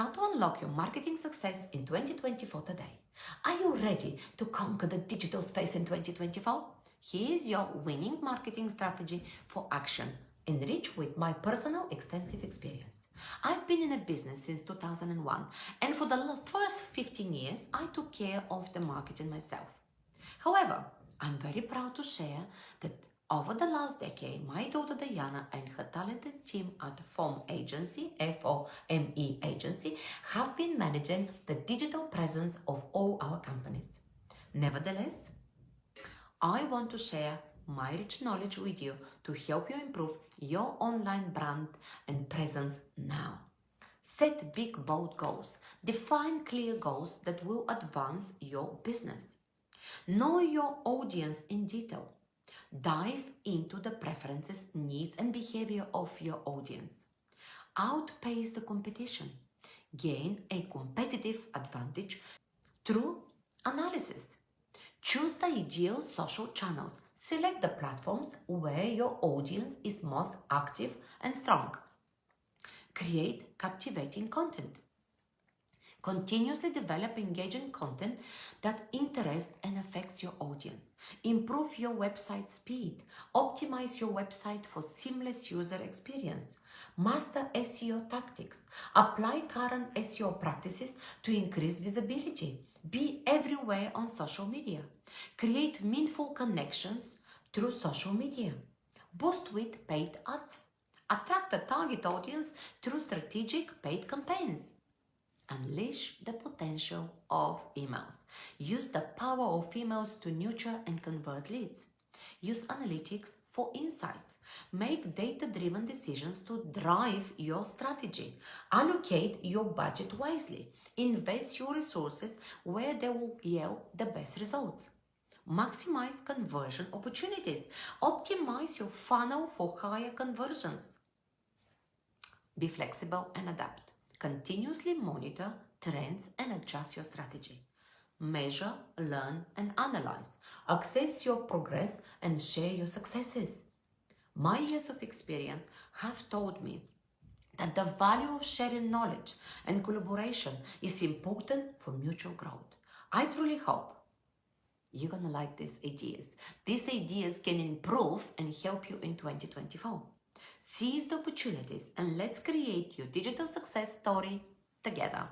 how to unlock your marketing success in 2024 today. Are you ready to conquer the digital space in 2024? Here's your winning marketing strategy for action, enriched with my personal extensive experience. I've been in a business since 2001, and for the first 15 years, I took care of the marketing myself. However, I'm very proud to share that over the last decade, my daughter Diana and her talented team at FOME Agency, F-O-M-E Agency, have been managing the digital presence of all our companies. Nevertheless, I want to share my rich knowledge with you to help you improve your online brand and presence now. Set big, bold goals. Define clear goals that will advance your business. Know your audience in detail. Dive into the preferences, needs, and behavior of your audience. Outpace the competition. Gain a competitive advantage through analysis. Choose the ideal social channels. Select the platforms where your audience is most active and strong. Create captivating content. Continuously develop engaging content that interests and affects your audience. Improve your website speed. Optimize your website for seamless user experience. Master SEO tactics. Apply current SEO practices to increase visibility. Be everywhere on social media. Create meaningful connections through social media. Boost with paid ads. Attract the target audience through strategic paid campaigns. Unleash the potential of emails. Use the power of emails to nurture and convert leads. Use analytics for insights. Make data-driven decisions to drive your strategy. Allocate your budget wisely. Invest your resources where they will yield the best results. Maximize conversion opportunities. Optimize your funnel for higher conversions. Be flexible and adapt. Continuously monitor trends and adjust your strategy. Measure, learn, and analyze. Assess your progress and share your successes. My years of experience have taught me that the value of sharing knowledge and collaboration is important for mutual growth. I truly hope you're gonna like these ideas. These ideas can improve and help you in 2024. Seize the opportunities and let's create your digital success story together.